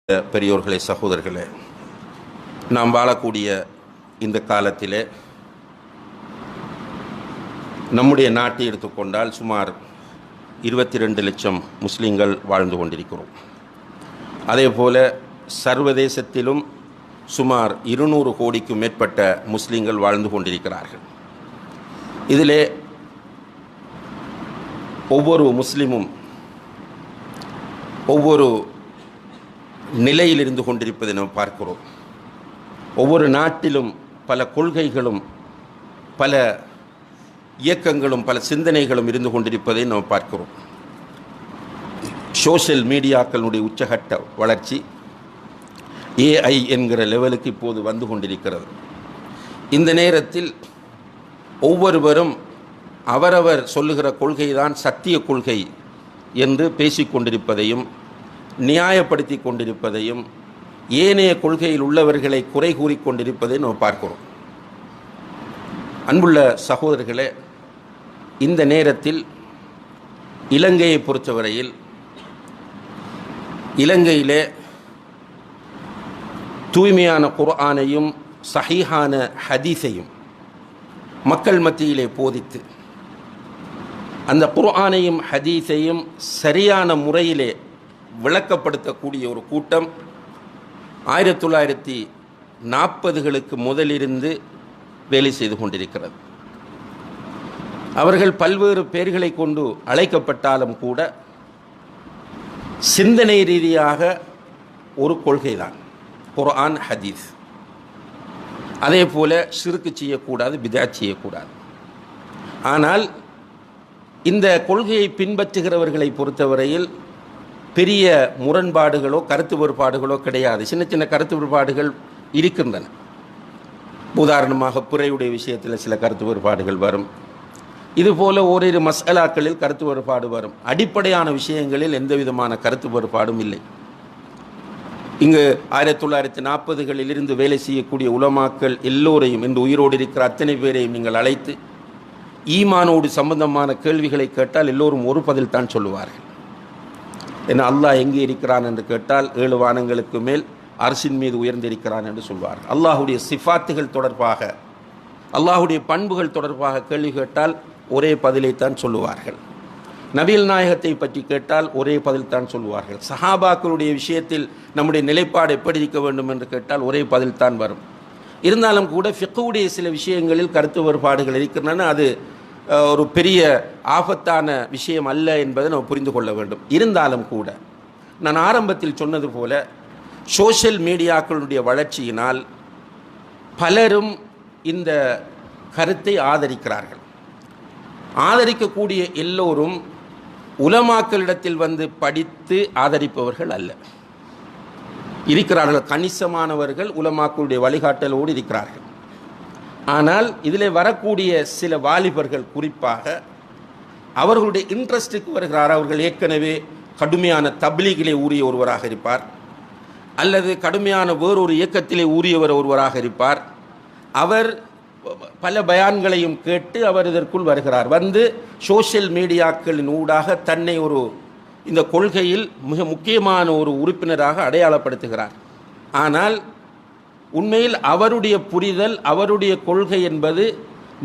பெரியோர்களே, சகோதரர்களே, நாம் வாழக்கூடிய இந்த காலத்திலே நம்முடைய நாட்டை எடுத்துக்கொண்டால் சுமார் 22 லட்சம் முஸ்லீம்கள் வாழ்ந்து கொண்டிருக்கிறோம். அதே போல சர்வதேசத்திலும் சுமார் 200 கோடிக்கும் மேற்பட்ட முஸ்லீம்கள் வாழ்ந்து கொண்டிருக்கிறார்கள். இதிலே ஒவ்வொரு முஸ்லீமும் ஒவ்வொரு நிலையில் இருந்து கொண்டிருப்பதை நாம் பார்க்கிறோம். ஒவ்வொரு நாட்டிலும் பல கொள்கைகளும் பல இயக்கங்களும் பல சிந்தனைகளும் இருந்து கொண்டிருப்பதை நாம் பார்க்கிறோம். சோஷியல் மீடியாக்களுடைய உச்சகட்ட வளர்ச்சி AI என்கிற லெவலுக்கு இப்போது வந்து கொண்டிருக்கிறது. இந்த நேரத்தில் ஒவ்வொருவரும் அவரவர் சொல்லுகிற கொள்கைதான் சத்திய கொள்கை என்று பேசிக்கொண்டிருப்பதையும் நியாயப்படுத்தி கொண்டிருப்பதையும் ஏனைய கொள்கையில் உள்ளவர்களை குறை கூறிக்கொண்டிருப்பதை நாம் பார்க்கிறோம். அன்புள்ள சகோதரர்களே, இந்த நேரத்தில் இலங்கையை பொறுத்தவரையில் இலங்கையிலே தூய்மையான குர்ஆனையும் சஹீஹான ஹதீஸையும் மக்கள் மத்தியிலே போதித்து அந்த குர்ஆனையும் ஹதீஸையும் சரியான முறையிலே விளக்கப்படுத்தக்கூடிய ஒரு கூட்டம் 1940களுக்கு முதலிருந்து வேலை செய்து கொண்டிருக்கிறது. அவர்கள் பல்வேறு பெயர்களை கொண்டு அழைக்கப்பட்டாலும் கூட சிந்தனை ரீதியாக ஒரு கொள்கைதான் குர்ஆன் ஹதீஸ். அதே போல ஷிர்க் செய்யக்கூடாது, பித்அத் செய்யக்கூடாது. ஆனால் இந்த கொள்கையை பின்பற்றுகிறவர்களை பொறுத்தவரையில் பெரிய முரண்பாடுகளோ கருத்து வேறுபாடுகளோ கிடையாது. சின்ன சின்ன கருத்து வேறுபாடுகள் இருக்கின்றன. உதாரணமாக பிறையுடைய விஷயத்தில் சில கருத்து வேறுபாடுகள் வரும். இதுபோல ஓரிரு மஸ்அலாக்களில் கருத்து வேறுபாடு வரும். அடிப்படையான விஷயங்களில் எந்த விதமான கருத்து வேறுபாடும் இல்லை. இங்கு 1940களில் இருந்து வேலை செய்யக்கூடிய உலமாக்கள் எல்லோரையும், இன்று உயிரோடு இருக்கிற அத்தனை பேரையும் நீங்கள் அழைத்து ஈமானோடு சம்பந்தமான கேள்விகளை கேட்டால் எல்லோரும் ஒரு பதில் தான் சொல்லுவார்கள். ஏன்னா அல்லாஹ் எங்கே இருக்கிறான் என்று கேட்டால் 7 வானங்களுக்கு மேல் அர்ஷின் மீது உயர்ந்திருக்கிறான் என்று சொல்வார்கள். அல்லாஹுடைய சிஃபாத்துகள் தொடர்பாக, அல்லாஹுடைய பண்புகள் தொடர்பாக கேள்வி கேட்டால் ஒரே பதிலைத்தான் சொல்லுவார்கள். நபிகள் நாயகத்தை பற்றி கேட்டால் ஒரே பதில் தான் சொல்லுவார்கள். சஹாபாக்களுடைய விஷயத்தில் நம்முடைய நிலைப்பாடு எப்படி இருக்க வேண்டும் என்று கேட்டால் ஒரே பதில் தான் வரும். இருந்தாலும் கூட ஃபிக்ஹுடைய சில விஷயங்களில் கருத்து வேறுபாடுகள் இருக்கின்றன. அது ஒரு பெரிய ஆபத்தான விஷயம் அல்ல என்பதை நம்ம புரிந்து கொள்ள வேண்டும். இருந்தாலும் கூட நான் ஆரம்பத்தில் சொன்னது போல சோஷியல் மீடியாக்களுடைய வளர்ச்சியினால் பலரும் இந்த கருத்தை ஆதரிக்கிறார்கள். ஆதரிக்கக்கூடிய எல்லோரும் உலமாக்களிடத்தில் வந்து படித்து ஆதரிப்பவர்கள் அல்ல. இருக்கிறார்கள், கணிசமானவர்கள் உலமாக்களுடைய வழிகாட்டலோடு இருக்கிறார்கள். ஆனால் இதில் வரக்கூடிய சில வாலிபர்கள் குறிப்பாக அவர்களுடைய இன்ட்ரெஸ்ட்டுக்கு வருகிறார். அவர்கள் ஏற்கனவே கடுமையான தப்லீகிலே ஊறிய ஒருவராக இருப்பார், அல்லது கடுமையான வேறொரு இயக்கத்திலே ஊறியவர் ஒருவராக இருப்பார். அவர் பல பயான்களையும் கேட்டு அவர் இதற்குள் வருகிறார். வந்து சோஷியல் மீடியாக்களின் ஊடாக தன்னை இந்த கொள்கையில் மிக முக்கியமான ஒரு உறுப்பினராக அடையாளப்படுத்துகிறார். ஆனால் உண்மையில் அவருடைய புரிதல், அவருடைய கொள்கை என்பது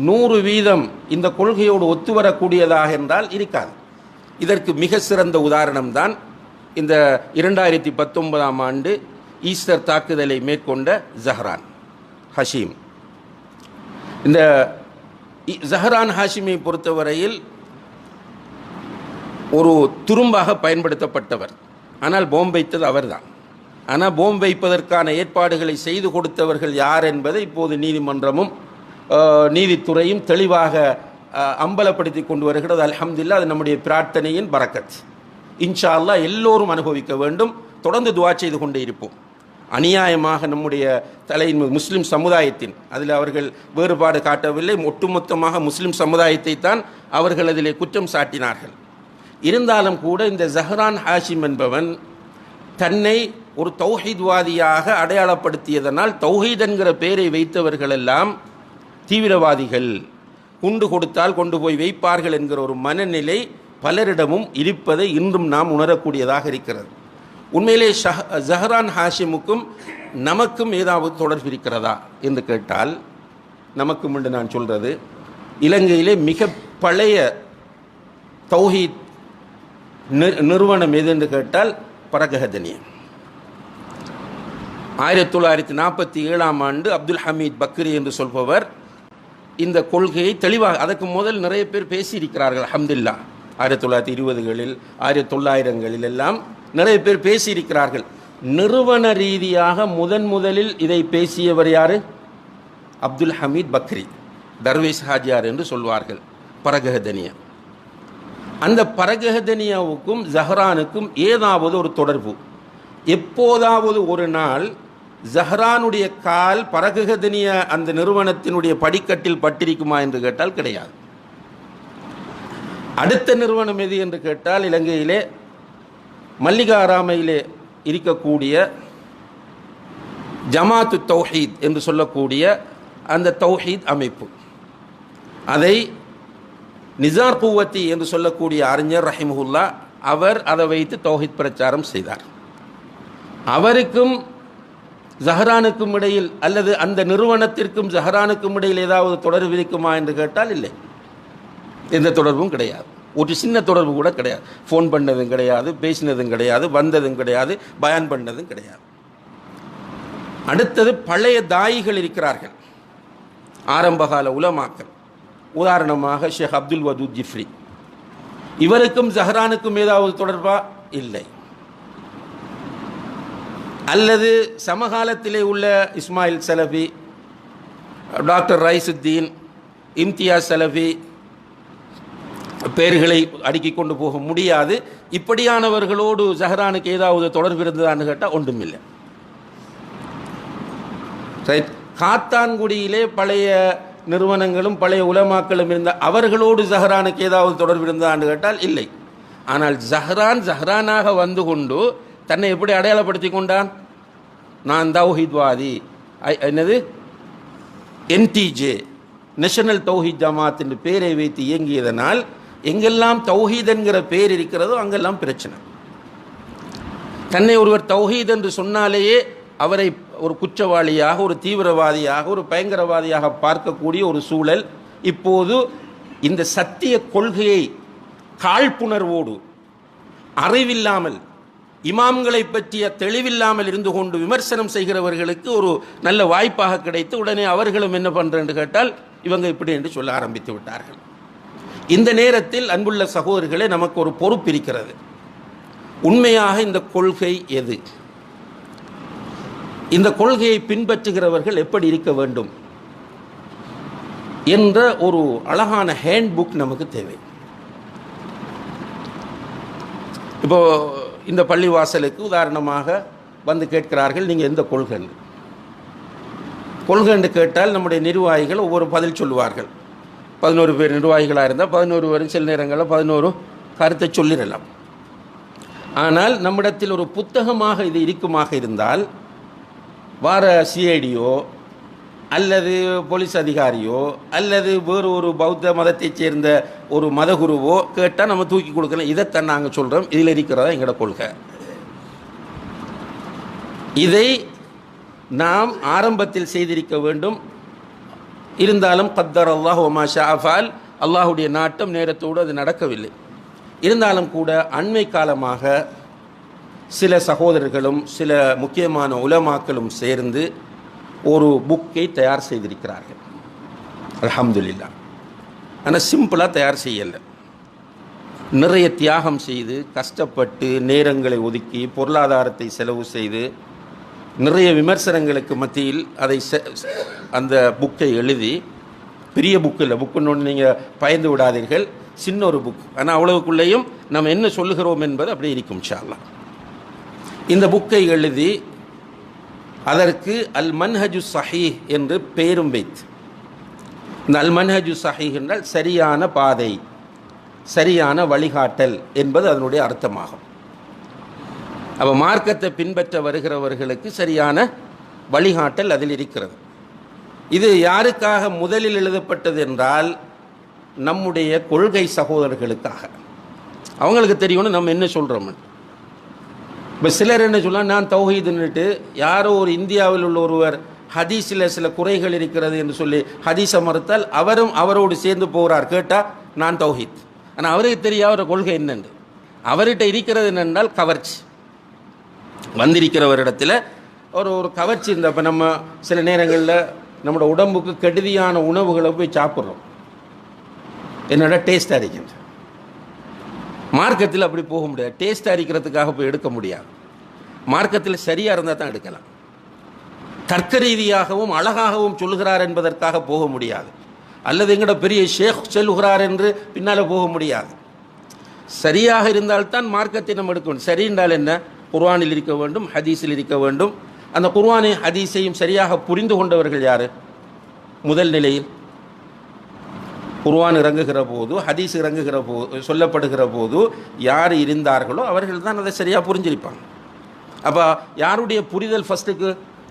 100% இந்த கொள்கையோடு ஒத்துவரக்கூடியதாக என்றால் இருக்காது. இதற்கு மிக சிறந்த உதாரணம்தான் இந்த 2019ஆம் ஆண்டு ஈஸ்டர் தாக்குதலை மேற்கொண்ட ஜஹ்ரான் ஹஷீம். இந்த ஜஹ்ரான் ஹாஷிமை பொறுத்தவரையில் ஒரு துரும்பாக பயன்படுத்தப்பட்டவர். ஆனால் பாம்பு வைத்தது அவர்தான். ஆனால் பாம்பு வைப்பதற்கான ஏற்பாடுகளை செய்து கொடுத்தவர்கள் யார் என்பதை இப்போது நீதிமன்றமும் நீதித்துறையும் தெளிவாக அம்பலப்படுத்தி கொண்டு வருகிறது. அல்ஹம்துலில்லாஹ், அது நம்முடைய பிரார்த்தனையின் பரக்கத். இன்ஷா அல்லாஹ் எல்லோரும் அனுபவிக்க வேண்டும். தொடர்ந்து துஆ செய்து கொண்டே இருப்போம். அநியாயமாக நம்முடைய முஸ்லிம் சமுதாயத்தின், அதில் அவர்கள் வேறுபாடு காட்டவில்லை, ஒட்டுமொத்தமாக முஸ்லிம் சமுதாயத்தை தான் அவர்கள் அதிலே குற்றம் சாட்டினார்கள். இருந்தாலும் கூட இந்த ஜஹ்ரான் ஹாஷிம் என்பவன் தன்னை ஒரு தௌஹீத்வாதியாக அடையாளப்படுத்தியதனால் தௌஹீத் என்கிற பெயரை வைத்தவர்கள் எல்லாம் தீவிரவாதிகள், குண்டு கொடுத்தால் கொண்டு போய் வைப்பார்கள் என்கிற ஒரு மனநிலை பலரிடமும் இருப்பதை இன்றும் நாம் உணரக்கூடியதாக இருக்கிறது. உண்மையிலே ஜஹரான் ஹாஷிமுக்கும் நமக்கும் ஏதாவது தொடர்பு இருக்கிறதா என்று கேட்டால், நமக்கும் என்று நான் சொல்கிறது, இலங்கையிலே மிக பழைய தௌஹீத் நிறுவனம் எது என்று கேட்டால் பரகஹதனியா. 1947 அப்துல் ஹமீத் பக்ரி என்று சொல்பவர் இந்த கொள்கையை தெளிவாக, அதற்கு முதல் நிறைய பேர் பேசியிருக்கிறார்கள். அல்ஹம்துலில்லாஹ் 1920களில் 1900களில் எல்லாம் நிறைய பேர் பேசியிருக்கிறார்கள். நிறுவன ரீதியாக முதலில் இதை பேசியவர் யாரு? அப்துல் ஹமீத் பக்ரி, தர்வேஸ் ஹாஜியார் என்று சொல்வார்கள். பரகஹதனியா, அந்த பரகஹதனியாவுக்கும் ஜஹரானுக்கும் ஏதாவது ஒரு தொடர்பு, எப்போதாவது ஒரு நாள் ஜஹரானுடைய கால் பரகஹதனியா அந்த நிறுவனத்தினுடைய படிக்கட்டில் பட்டிருக்குமா என்று கேட்டால் கிடையாது. அடுத்த நிறுவனம் எது என்று கேட்டால், இலங்கையிலே மல்லிகாராமையிலே இருக்கக்கூடிய ஜமாத்து தௌஹீத் என்று சொல்லக்கூடிய அந்த தௌஹீத் அமைப்பு, அதை நிசார் குவத்தி என்று சொல்லக்கூடிய அறிஞர் ரஹிமஹுல்லா அவர் அதை வைத்து தௌஹீத் பிரச்சாரம் செய்தார். அவருக்கும் ஜஹரானுக்கும் இடையில் அல்லது அந்த நிறுவனத்திற்கும் ஜஹரானுக்கும் இடையில் ஏதாவது தொடர்பு இருக்குமா என்று கேட்டால் இல்லை, எந்த தொடர்பும் கிடையாது. ஒரு சின்ன தொடர்பு கூட கிடையாது. ஃபோன் பண்ணதும் கிடையாது, பேசினதும் கிடையாது, வந்ததும் கிடையாது, பயான் பண்ணதும் கிடையாது. அடுத்தது பழைய தாயிகள் இருக்கிறார்கள், ஆரம்பகால உலமாக்கள். உதாரணமாக ஷேக் அப்துல் வதூத் ஜிஃப்ரி, இவருக்கும் ஜஹரானுக்கும் ஏதாவது தொடர்பா? இல்லை. அல்லது சமகாலத்திலே உள்ள இஸ்மாயில் சலஃபி, டாக்டர் ரைசுத்தீன், இம்தியாஸ் சலஃபி, பெயர்களை அடுக்கிக் கொண்டு போக முடியாது. இப்படியானவர்களோடு ஜஹரானுக்கு ஏதாவது தொடர்பு இருந்ததான்னு கேட்டால் ஒன்றுமில்லை. ரைட். காத்தான்குடியிலே பழைய நிறுவனங்களும் பழைய உலமாக்களும் இருந்த அவர்களோடு ஜஹரானுக்கு ஏதாவது தொடர்பு இருந்ததான்னு கேட்டால் இல்லை. ஆனால் ஜஹரானாக வந்து கொண்டு தன்னை எப்படி அடையாளப்படுத்தி கொண்டான்? நான் தௌஹீத்வாதி, என்னது என்டிஜே, நேஷனல் தௌஹீத் ஜமாத் என்று பேரை வைத்து இயங்கியதனால் எங்கெல்லாம் தௌஹீத் என்கிற பேர் இருக்கிறதோ அங்கெல்லாம் பிரச்சனை. தன்னை ஒருவர் தௌஹீத் என்று சொன்னாலேயே அவரை ஒரு குற்றவாளியாக, ஒரு தீவிரவாதியாக, ஒரு பயங்கரவாதியாக பார்க்கக்கூடிய ஒரு சூழல் இப்போது இந்த சத்திய கொள்கையை காழ்ப்புணர்வோடு, அறிவில்லாமல், இமாம்களை பற்றிய தெளிவில்லாமல் இருந்து கொண்டு விமர்சனம் செய்கிறவர்களுக்கு ஒரு நல்ல வாய்ப்பாக கிடைத்து உடனே அவர்களும் என்ன பண்ணுறேன்னு கேட்டால் இவங்க இப்படி என்று சொல்ல ஆரம்பித்து விட்டார்கள். இந்த நேரத்தில் அன்புள்ள சகோதரர்களே, நமக்கு ஒரு பொறுப்பு இருக்கிறது. உண்மையாக இந்த கொள்கை எது? இந்த கொள்கையை பின்பற்றுகிறவர்கள் எப்படி இருக்க வேண்டும் என்ற ஒரு அழகான ஹேண்ட் புக் நமக்கு தேவை. இப்போ இந்த பள்ளிவாசலுக்கு உதாரணமாக வந்து கேட்கிறார்கள், நீங்கள் எந்த கொள்கை என்று கேட்டால் நம்முடைய நிர்வாகிகள் ஒவ்வொரு பதில் சொல்லுவார்கள். 11 பேர் நிர்வாகிகளாக இருந்தால் 11 பேரும் சில நேரங்களில் 11 கருத்தை சொல்லிடலாம். ஆனால் நம்மிடத்தில் ஒரு புத்தகமாக இது இருக்குமாக இருந்தால் வார சிஐடியோ அல்லது போலீஸ் அதிகாரியோ அல்லது வேறு ஒரு பௌத்த மதத்தைச் சேர்ந்த ஒரு மதகுருவோ கேட்டால் நம்ம தூக்கி கொடுக்கலாம். இதைத்தான் நாங்கள் சொல்கிறோம், இதில் இருக்கிறதா எங்களோட கொள்கை. இதை நாம் ஆரம்பத்தில் செய்திருக்க வேண்டும். இருந்தாலும் கத்தர் அல்லாஹ் வமா ஷா ஃபஅல், அல்லாஹுடைய நாட்டம் நேரத்தோடு அது நடக்கவில்லை. இருந்தாலும் கூட அண்மை காலமாக சில சகோதரர்களும் சில முக்கியமான உலமாக்களும் சேர்ந்து ஒரு புக்கை தயார் செய்திருக்கிறார்கள். அல்ஹம்துலில்லாஹ். ஆனால் சிம்பிளாக தயார் செய்யலை, நிறைய தியாகம் செய்து கஷ்டப்பட்டு நேரங்களை ஒதுக்கி பொருளாதாரத்தை செலவு செய்து நிறைய விமர்சனங்களுக்கு மத்தியில் அதை அந்த புக்கை எழுதி, பெரிய புக்கு இல்லை, புக்குன்னு நீங்கள் பயந்து விடாதீர்கள், சின்ன ஒரு புக். ஆனால் அவ்வளவுக்குள்ளேயும் நம்ம என்ன சொல்லுகிறோம் என்பது அப்படி இருக்கும் இன்ஷா அல்லாஹ். இந்த புக்கை எழுதி அதற்கு அல் மன்ஹஜு ஸஹீஹ் என்று பெயரும் வைத்து, இந்த அல் மன்ஹஜு ஸஹீஹ் என்றால் சரியான பாதை, சரியான வழிகாட்டல் என்பது அதனுடைய அர்த்தமாகும். அப்போ மார்க்கத்தை பின்பற்ற வருகிறவர்களுக்கு சரியான வழிகாட்டல் அதில் இருக்கிறது. இது யாருக்காக முதலில் எழுதப்பட்டது என்றால் நம்முடைய கொள்கை சகோதரர்களுக்காக. அவங்களுக்கு தெரியணும் நம்ம என்ன சொல்கிறோம். இப்போ சிலர் என்ன சொல்லலாம், நான் தௌஹீதுன்னுட்டு யாரோ ஒரு இந்தியாவில் உள்ள ஒருவர் ஹதீஸில் சில குறைகள் இருக்கிறது என்று சொல்லி ஹதீஸை மறுத்தால் அவரும் அவரோடு சேர்ந்து போகிறார். கேட்டால் நான் தௌஹீத். ஆனால் அவருக்கு தெரியாத ஒரு கொள்கை என்னென்று, அவர்கிட்ட இருக்கிறது என்னென்றால் கவர்ச்சி. வந்திருக்கிறவரிடத்தில் ஒரு ஒரு கவர்ச்சி இருந்தால், இப்போ நம்ம சில நேரங்களில் நம்மளோட உடம்புக்கு கெடுதியான உணவுகளை போய் சாப்பிட்றோம், என்னோட டேஸ்ட் அரிக்கின்ற. மார்க்கத்தில் அப்படி போக முடியாது. டேஸ்ட் அரிக்கிறதுக்காக போய் எடுக்க முடியாது. மார்க்கத்தில் சரியாக இருந்தால் தான் எடுக்கலாம். தர்க்க ரீதியாகவும் அழகாகவும் சொல்லுகிறார் என்பதற்காக போக முடியாது. அல்லது எங்கட பெரிய ஷேக் சொல்லுகிறார் என்று பின்னால் போக முடியாது. சரியாக இருந்தால்தான் மார்க்கத்தை நம்ம எடுக்க வேண்டும். சரி என்றால் என்ன? குர்ஆனில் இருக்க வேண்டும், ஹதீஸில் இருக்க வேண்டும். அந்த குர்ஆனை ஹதீஸையும் சரியாக புரிந்து கொண்டவர்கள் யார்? முதல் நிலையில் குர்ஆன் இறங்குகிற போது, ஹதீஸ் இறங்குகிற போது, சொல்லப்படுகிற போது யார் இருந்தார்களோ அவர்கள் தான் அதை சரியாக புரிஞ்சிருப்பாங்க. அப்போ யாருடைய புரிதல் ஃபஸ்ட்டுக்கு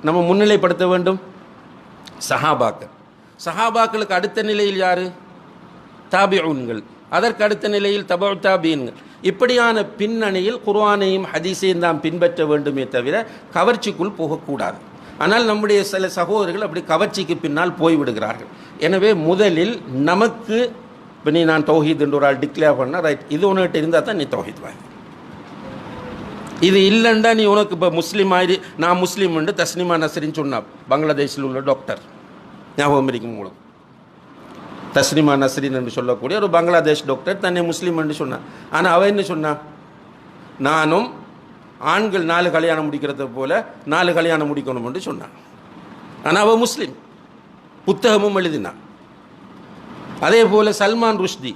நம்ம முன்னிலைப்படுத்த வேண்டும்? சஹாபாக்கள். சஹாபாக்களுக்கு அடுத்த நிலையில் யார்? தாபிஊன்கள். அதற்கு அடுத்த நிலையில் தபஉ தாபீன்கள். இப்படியான பின்னணியில் குர்ஆனையும் ஹதீஸையும் நாம் பின்பற்ற வேண்டுமே தவிர கவர்ச்சிக்குள் போகக்கூடாது. ஆனால் நம்முடைய சில சகோதரர்கள் அப்படி கவர்ச்சிக்கு பின்னால் போய்விடுகிறார்கள். எனவே முதலில் நமக்கு இப்போ நீ நான் தௌஹீத் என்று ஒரு ஆள் டிக்ளேர் பண்ண ரைட், இது உனக்கிட்ட இருந்தால் தான் நீ தௌஹீத் வாங்க. இது இல்லைண்டா நீ உனக்கு இப்போ முஸ்லீம் ஆயிரு, நான் முஸ்லீம் என்று தஸ்னிமா நஸ்ரின்னு சொன்னா, பங்களாதேஷில் உள்ள டாக்டர், ஞாபகம் இருக்கும் உங்களுக்கு. தஸ்னிமா நஸ்ரின் என்று சொல்லக்கூடிய ஒரு பங்களாதேஷ் டாக்டர் தன்னை முஸ்லீம் என்று சொன்னான். ஆனால் அவன் என்ன சொன்னான்? நானும் ஆண்கள் 4 கல்யாணம் முடிக்கிறத போல 4 கல்யாணம் முடிக்கணும் என்று சொன்னான். ஆனால் அவன் முஸ்லீம், புத்தகமும் எழுதினான். அதே போல சல்மான் ருஷ்டி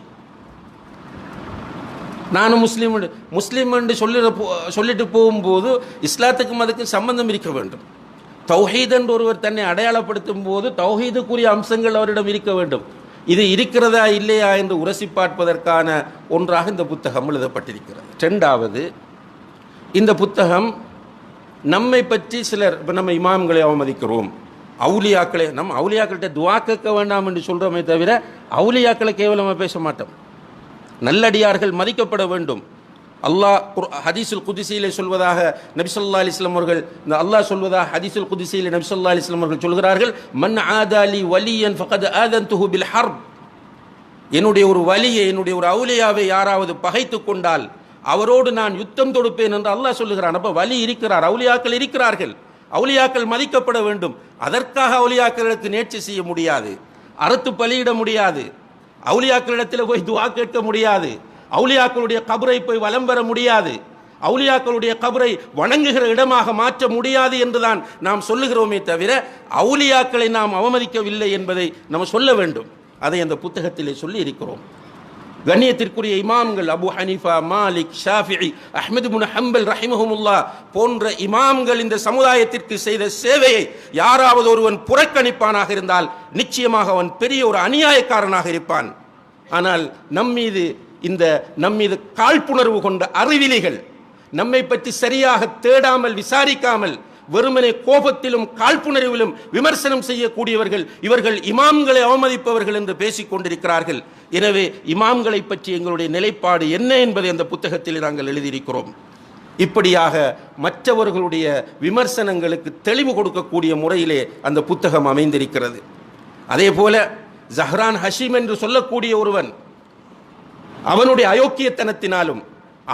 நானும் முஸ்லீம் என்று சொல்லிட்டு போகும்போது இஸ்லாத்துக்கும் அதுக்கும் சம்பந்தம் இருக்க வேண்டும். தௌஹீத் என்று ஒருவர் தன்னை அடையாளப்படுத்தும் போது தௌஹீதுக்குரிய அம்சங்கள் அவரிடம் இருக்க வேண்டும். இது இருக்கிறதா இல்லையா என்று உரசி பார்ப்பதற்கான ஒன்றாக இந்த புத்தகம் எழுதப்பட்டிருக்கிறது. 2வது, இந்த புத்தகம் நம்மை பற்றி சிலர், இப்போ நம்ம இமாம்களை அவமதிக்கிறோம், அவுலியாக்களை, நம்ம அவுலியாக்கள்கிட்ட துவா கேட்க வேண்டாம் என்று சொல்கிறோமே தவிர அவுலியாக்களை கேவலமாக பேச மாட்டோம். நல்லடியார்கள் மதிக்கப்பட வேண்டும். அல்லாஹ் ஹதீஸுல் குதிசியிலே சொல்வதாக நபி ஸல்லல்லாஹு அலைஹி வஸல்லம் அவர்கள், இந்த அல்லாஹ் சொல்வதாக ஹதீஸுல் குதிசியிலே நபி ஸல்லல்லாஹு அலைஹி வஸல்லம் அவர்கள் சொல்கிறார்கள், மன் ஆதாலி வலியன் ஃபகத் ஆதன்துஹு பில் ஹர்ப். என்னுடைய ஒரு வலியை, என்னுடைய ஒரு அவுலியாவை யாராவது பகைத்து கொண்டால் அவரோடு நான் யுத்தம் தொடுப்பேன் என்று அல்லாஹ் சொல்லுகிறான். அப்போ வலி இருக்கிறார், அவுலியாக்கள் இருக்கிறார்கள், அவுலியாக்கள் மதிக்கப்பட வேண்டும். அதற்காக அவுலியாக்களுக்கு நேர்ச்சி செய்ய முடியாது, அறுத்து பலியிட முடியாது, அவுலியாக்களிடத்தில் போய் துவா கேட்க முடியாது, அவுலியாக்களுடைய கபரை போய் வலம் பெற முடியாது, அவுலியாக்களுடைய கபரை வணங்குகிற இடமாக மாற்ற முடியாது என்றுதான் நாம் சொல்லுகிறோமே தவிர அவுலியாக்களை நாம் அவமதிக்கவில்லை என்பதை நாம் சொல்ல வேண்டும். அதை அந்த புத்தகத்திலே சொல்லி இருக்கிறோம். கண்ணியத்திற்குரிய இமாம்கள் அபு ஹனீஃபா, மாலிக், ஷாஃபிஇ, அஹ்மது இப்னு ஹம்பல் ரஹிமஹுமுல்லாஹ் போன்ற இமாம்கள் இந்த சமுதாயத்திற்கு செய்த சேவையை யாராவது ஒருவன் புறக்கணிப்பானாக இருந்தால் நிச்சயமாக அவன் பெரிய ஒரு அநியாயக்காரனாக இருப்பான். ஆனால் நம்மீது காழ்ப்புணர்வு கொண்ட அறிவிலிகள், நம்மை பற்றி சரியாக தேடாமல் விசாரிக்காமல் வெறுமனே கோபத்திலும் காழ்ப்புணர்விலும் விமர்சனம் செய்யக்கூடியவர்கள் இவர்கள் இமாம்களை அவமதிப்பவர்கள் என்று பேசிக் கொண்டிருக்கிறார்கள். எனவே இமாம்களை பற்றி எங்களுடைய நிலைப்பாடு என்ன என்பதை அந்த புத்தகத்தில் நாங்கள் எழுதியிருக்கிறோம். இப்படியாக மற்றவர்களுடைய விமர்சனங்களுக்கு தெளிவு கொடுக்கக்கூடிய முறையிலே அந்த புத்தகம் அமைந்திருக்கிறது. அதே போல ஜஹ்ரான் ஹஷீம் என்று சொல்லக்கூடிய ஒருவன் அவனுடைய அயோக்கியத்தனத்தினாலும்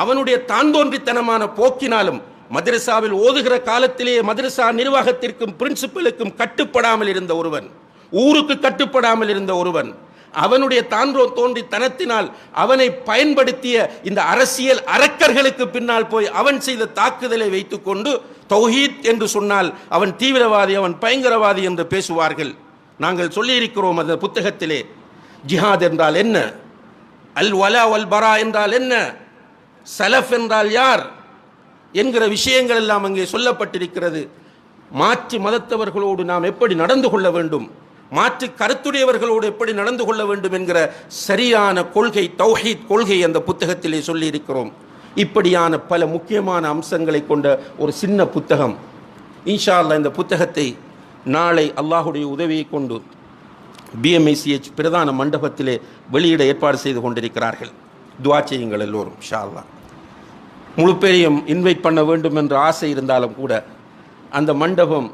அவனுடைய தாந்தோன்றித்தனமான போக்கினாலும் மதரசாவில் ஓதுகிற காலத்திலேயே மதரசா நிர்வாகத்திற்கும் பிரின்சிபலுக்கும் கட்டுப்படாமல் இருந்த ஒருவன், ஊருக்கு கட்டுப்படாமல் இருந்த ஒருவன், அவனுடைய தோன்றித்தனத்தினால் அவனை பயன்படுத்திய இந்த அரசியல் அரக்கர்களுக்கு பின்னால் போய் அவன் செய்த தாக்குதலை வைத்துக்கொண்டு தௌஹீத் என்று சொன்னால் அவன் தீவிரவாதி, அவன் பயங்கரவாதி என்று பேசுவார்கள். நாங்கள் சொல்லியிருக்கிறோம் அந்த புத்தகத்திலே, ஜிஹாத் என்றால் என்ன, அல் வலா வல் பரா என்றால் என்ன, சலஃப் என்றால் யார் என்கிற விஷயங்கள் எல்லாம் அங்கே சொல்லப்பட்டிருக்கிறது. மாற்று மதத்தவர்களோடு நாம் எப்படி நடந்து கொள்ள வேண்டும், மாற்று கருத்துடையவர்களோடு எப்படி நடந்து கொள்ள வேண்டும் என்கிற சரியான கொள்கை, தௌஹீத் கொள்கை அந்த புத்தகத்திலே சொல்லி இருக்கிறோம். இப்படியான பல முக்கியமான அம்சங்களை கொண்ட ஒரு சின்ன புத்தகம். இன்ஷா அல்லாஹ் இந்த புத்தகத்தை நாளை அல்லாஹுடைய உதவியை கொண்டு BMICH பிரதான மண்டபத்திலே வெளியிட ஏற்பாடு செய்து கொண்டிருக்கிறார்கள். துஆ செய்யுங்கள் எல்லோரும் இன்ஷா அல்லாஹ். முழு பேரையும் இன்வைட் பண்ண வேண்டும் என்ற ஆசை இருந்தாலும் கூட அந்த மண்டபம்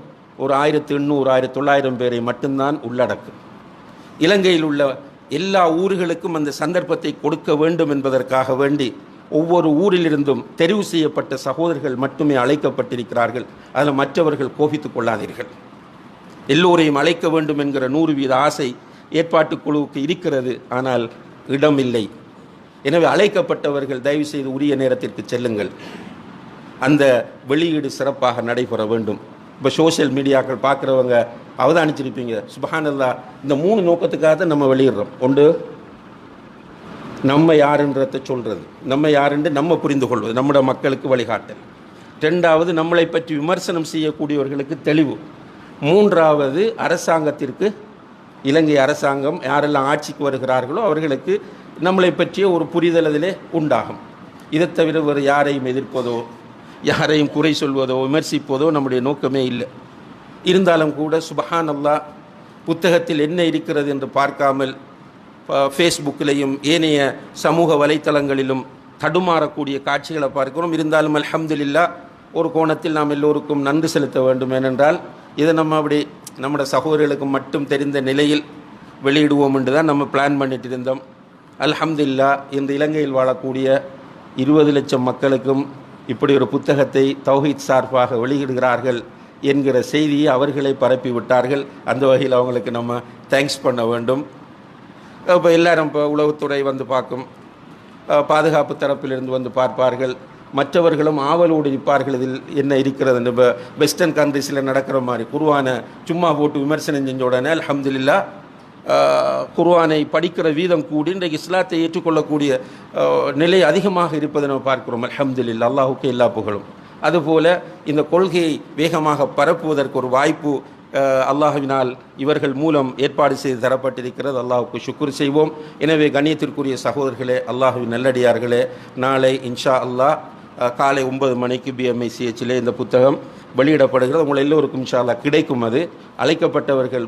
ஒரு 1800 1900 பேரை மட்டும்தான் உள்ளடக்கும். இலங்கையில் உள்ள எல்லா ஊர்களுக்கும் அந்த சந்தர்ப்பத்தை கொடுக்க வேண்டும் என்பதற்காக வேண்டி ஒவ்வொரு ஊரிலிருந்தும் தெரிவு செய்யப்பட்ட சகோதரர்கள் மட்டுமே அழைக்கப்பட்டிருக்கிறார்கள். அதில் மற்றவர்கள் கோபித்துக் கொள்ளாதீர்கள். எல்லோரையும் அழைக்க வேண்டும் என்கிற 100% ஆசை ஏற்பாட்டுக் குழுவுக்கு இருக்கிறது, ஆனால் இடமில்லை. எனவே அழைக்கப்பட்டவர்கள் தயவு செய்து உரிய நேரத்திற்கு செல்லுங்கள். அந்த வெளியீடு சிறப்பாக நடைபெற வேண்டும். இப்போ சோஷியல் மீடியாக்கள் பார்க்குறவங்க அவதானிச்சிருப்பீங்க, சுப்ஹானல்லாஹ், இந்த 3 நோக்கத்துக்காக தான் நம்ம வெளியிடுறோம். ஒன்று, நம்ம யாருன்றதை சொல்கிறது, நம்ம யாருன்று நம்ம புரிந்து கொள்வது, நம்முடைய மக்களுக்கு வழிகாட்டல். 2வது, நம்மளை பற்றி விமர்சனம் செய்யக்கூடியவர்களுக்கு தெளிவு. 3வது, அரசாங்கத்திற்கு, இலங்கை அரசாங்கம் யாரெல்லாம் ஆட்சிக்கு வருகிறார்களோ அவர்களுக்கு நம்மளை பற்றிய ஒரு புரிதல் அதிலே உண்டாகும். இதை தவிர வேறு யாரையும் எதிர்ப்பதோ யாரையும் குறை சொல்வதோ விமர்சிப்பதோ நம்முடைய நோக்கமே இல்லை. இருந்தாலும் கூட சுப்ஹானல்லாஹ், புத்தகத்தில் என்ன இருக்கிறது என்று பார்க்காமல் ஃபேஸ்புக்கிலையும் ஏனைய சமூக வலைத்தளங்களிலும் தடுமாறக்கூடிய காட்சிகளை பார்க்கிறோம். இருந்தாலும் அல்ஹம்துலில்லாஹ், ஒரு கோணத்தில் நாம் எல்லோருக்கும் நன்றி செலுத்த வேண்டும். ஏனென்றால் இதை நம்ம அப்படி நம்முடைய சகோதரர்களுக்கு மட்டும் தெரிந்த நிலையில் வெளியிடுவோம் என்று தான் நம்ம பிளான் பண்ணிட்டு இருந்தோம். அல்ஹம்துலில்லாஹ், இந்த இலங்கையில் வாழக்கூடிய 20 லட்சம் மக்களுக்கும் இப்படி ஒரு புத்தகத்தை தௌஹீத் சார்பாக வெளியிடுகிறார்கள் என்கிற செய்தியை அவர்களை பரப்பி விட்டார்கள். அந்த வகையில் அவங்களுக்கு நம்ம தேங்க்ஸ் பண்ண வேண்டும். இப்போ எல்லாரும் இப்போ உளவுத்துறை வந்து பார்க்கும், பாதுகாப்பு தரப்பிலிருந்து வந்து பார்ப்பார்கள், மற்றவர்களும் ஆவலோடு இருப்பார்கள் இதில் என்ன இருக்கிறது. இப்போ வெஸ்டர்ன் கண்ட்ரீஸில் நடக்கிற மாதிரி குர்ஆனை சும்மா போட்டு விமர்சனம் செஞ்ச உடனே அல்ஹம்துலில்லாஹ் குர்ஆனை படிக்கிற வீதம் கூடி இன்றைக்கு இஸ்லாத்தை ஏற்றுக்கொள்ளக்கூடிய நிலை அதிகமாக இருப்பதை நம்ம பார்க்கிறோம். அல்ஹம்துலில்லாஹ், அல்லாஹுக்கு எல்லா புகழும். அதுபோல் இந்த கொள்கையை வேகமாக பரப்புவதற்கு ஒரு வாய்ப்பு அல்லாஹ்வினால் இவர்கள் மூலம் ஏற்பாடு செய்து தரப்பட்டிருக்கிறது. அல்லாஹுக்கு ஷுக்ர் செய்வோம். எனவே கண்ணியத்திற்குரிய சகோதரர்களே, அல்லாஹ்வின் நல்லடியார்களே, நாளை இன்ஷா அல்லாஹ் காலை 9 மணிக்கு BMICHலே இந்த புத்தகம் வெளியிடப்படுகிறது. உங்கள் எல்லோருக்கும் இன்ஷா அல்லாஹ் கிடைக்கும். அது அழைக்கப்பட்டவர்கள்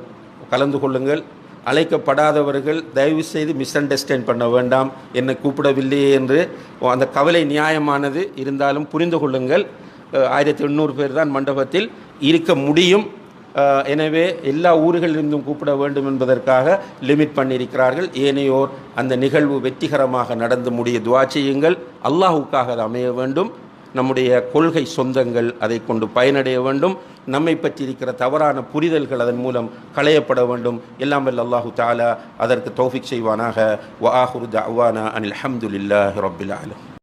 கலந்து கொள்ளுங்கள். அழைக்கப்படாதவர்கள் தயவு செய்து மிஸ் அண்டர்ஸ்டாண்ட் பண்ண வேண்டாம், என்னை கூப்பிடவில்லையே என்று. அந்த கவலை நியாயமானது, இருந்தாலும் புரிந்து கொள்ளுங்கள். 1800 பேர் தான் மண்டபத்தில் இருக்க முடியும். எனவே எல்லா ஊர்களிலிருந்தும் கூப்பிட வேண்டும் என்பதற்காக லிமிட் பண்ணியிருக்கிறார்கள். ஏனையோர் அந்த நிகழ்வு வெற்றிகரமாக நடந்து முடிய துஆ செய்யுங்கள். அல்லாஹுக்காக அது அமைய வேண்டும். நம்முடைய கொள்கை சொந்தங்கள் அதை கொண்டு பயனடைய வேண்டும். நம்மை பற்றி இருக்கிற தவறான புரிதல்கள் அதன் மூலம் களையப்பட வேண்டும். எல்லாம் வல்ல அல்லாஹு தஆலா அதற்கு தௌஃபீக் செய்வானாக. வ ஆஹிரு தஅவானா அனில் ஹம்துலில்லாஹி ரப்பில் ஆலமீன்.